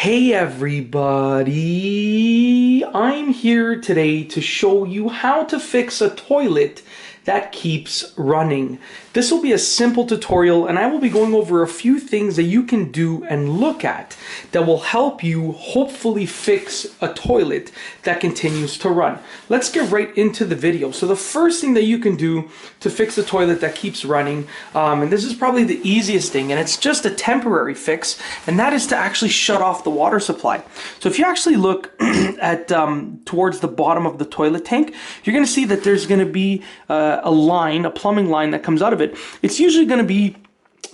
Hey everybody, I'm here today to show you how to fix a toilet that keeps running. This will be a simple tutorial and I will be going over a few things that you can do and look at that will help you hopefully fix a toilet that continues to run. Let's get right into the video. So the first thing that you can do to fix a toilet that keeps running, and this is probably the easiest thing, and it's just a temporary fix, and that is to actually shut off the water supply. So if you actually look at towards the bottom of the toilet tank, you're going to see that there's going to be a plumbing line that comes out of it. It's usually going to be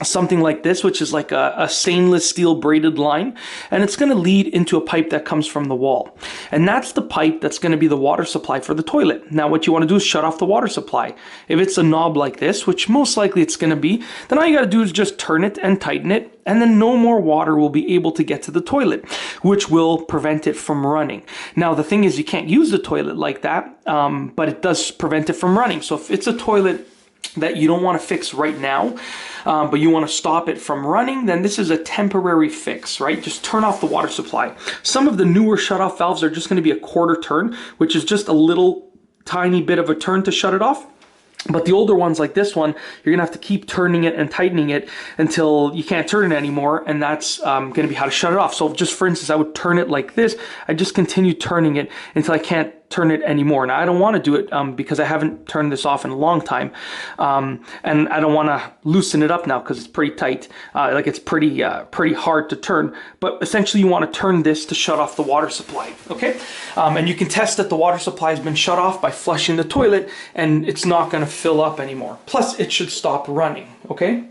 something like this, which is like a stainless steel braided line, and it's going to lead into a pipe that comes from the wall, and that's the pipe that's going to be the water supply for the toilet. Now what you want to do is shut off the water supply. If it's a knob like this, which most likely it's going to be, then all you got to do is just turn it and tighten it, and then no more water will be able to get to the toilet, which will prevent it from running. Now the thing is, you can't use the toilet like that, but it does prevent it from running. So if it's a toilet that you don't want to fix right now, but you want to stop it from running, then this is a temporary fix, right? Just turn off the water supply. Some of the newer shutoff valves are just going to be a quarter turn, which is just a little tiny bit of a turn to shut it off. But the older ones like this one, you're gonna have to keep turning it and tightening it until you can't turn it anymore, and that's gonna be how to shut it off. So just for instance, I would turn it like this. I just continue turning it until I can't turn it anymore. Now I don't want to do it because I haven't turned this off in a long time, and I don't want to loosen it up now because it's pretty tight. Like it's pretty hard to turn. But essentially, you want to turn this to shut off the water supply. Okay, and you can test that the water supply has been shut off by flushing the toilet, and it's not going to fill up anymore. Plus, it should stop running. Okay.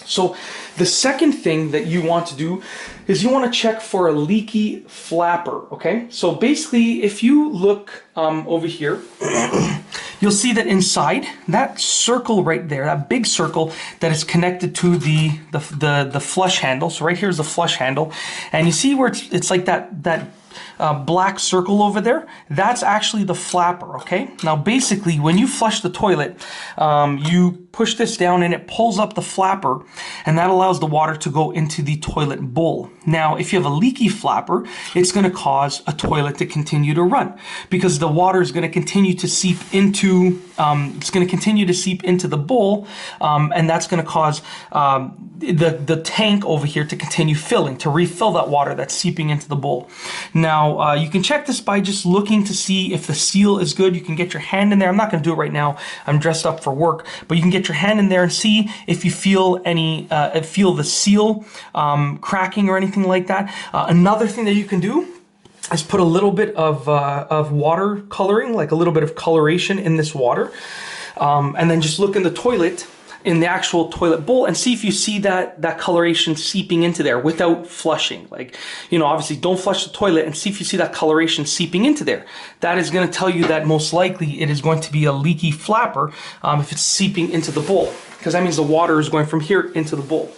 So the second thing that you want to do is you want to check for a leaky flapper, okay? So basically, if you look over here, you'll see that inside that circle right there, that big circle that is connected to the flush handle. So right here is the flush handle, and you see where it's like that black circle over there, that's actually the flapper, okay? Now basically, when you flush the toilet, you push this down and it pulls up the flapper, and that allows the water to go into the toilet bowl. Now, if you have a leaky flapper, it's going to cause a toilet to continue to run because the water is going to continue to seep into, the bowl, and that's going to cause the tank over here to continue filling, to refill that water that's seeping into the bowl. Now, you can check this by just looking to see if the seal is good. You can get your hand in there. I'm not going to do it right now. I'm dressed up for work, but you can get your hand in there and see if you feel the seal cracking or anything like that. Another thing that you can do is put a little bit of water coloring, like a little bit of coloration in this water, and then just look in the toilet, in the actual toilet bowl, and see if you see that coloration seeping into there without flushing. Like, you know, obviously don't flush the toilet, and see if you see that coloration seeping into there. That is going to tell you that most likely it is going to be a leaky flapper if it's seeping into the bowl, because that means the water is going from here into the bowl.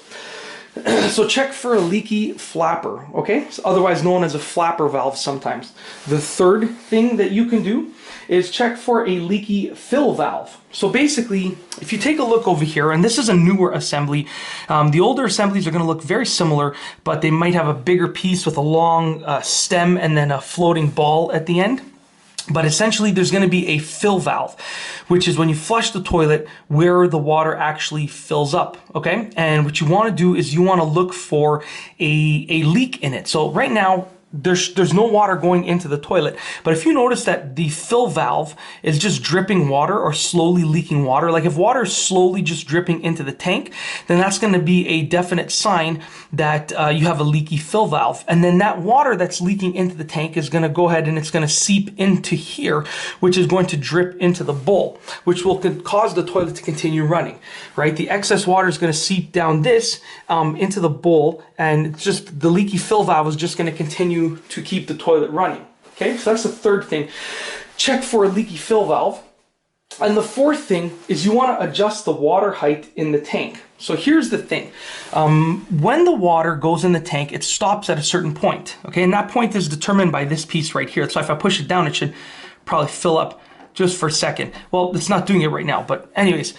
So check for a leaky flapper, okay? So otherwise known as a flapper valve sometimes. The third thing that you can do is check for a leaky fill valve. So basically, if you take a look over here, and this is a newer assembly, the older assemblies are going to look very similar, but they might have a bigger piece with a long stem and then a floating ball at the end. But essentially, there's going to be a fill valve, which is when you flush the toilet where the water actually fills up, okay? And what you want to do is you want to look for a leak in it. So right now, there's no water going into the toilet, but if you notice that the fill valve is just dripping water or slowly leaking water, like if water is slowly just dripping into the tank, then that's going to be a definite sign that you have a leaky fill valve. And then that water that's leaking into the tank is going to go ahead and it's going to seep into here, which is going to drip into the bowl, which will cause the toilet to continue running, right? The excess water is going to seep down this into the bowl, and it's just the leaky fill valve is just going to continue to keep the toilet running. Okay, so that's the third thing. Check for a leaky fill valve. And the fourth thing is you want to adjust the water height in the tank. So here's the thing. When the water goes in the tank, it stops at a certain point. Okay, and that point is determined by this piece right here. So if I push it down, it should probably fill up just for a second. Well, it's not doing it right now, but anyways,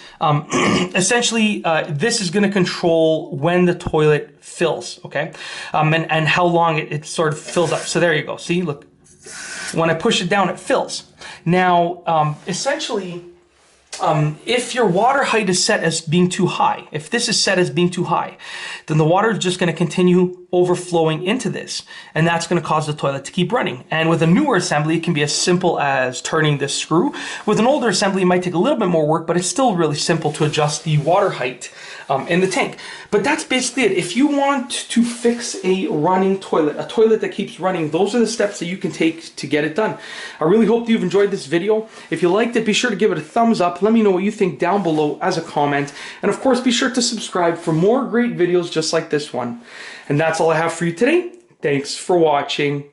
essentially, this is going to control when the toilet fills, okay? And how long it sort of fills up. So there you go. See, look, when I push it down, it fills. Now, essentially, if your water height is set as being too high, if this is set as being too high, then the water is just going to continue overflowing into this, and that's going to cause the toilet to keep running. And with a newer assembly, it can be as simple as turning this screw. With an older assembly, it might take a little bit more work, but it's still really simple to adjust the water height in the tank. But that's basically it. If you want to fix a running toilet, a toilet that keeps running, those are the steps that you can take to get it done. I really hope you've enjoyed this video. If you liked it, be sure to give it a thumbs up. Let me know what you think down below as a comment. And of course, be sure to subscribe for more great videos just like this one. And that's all I have for you today. Thanks for watching.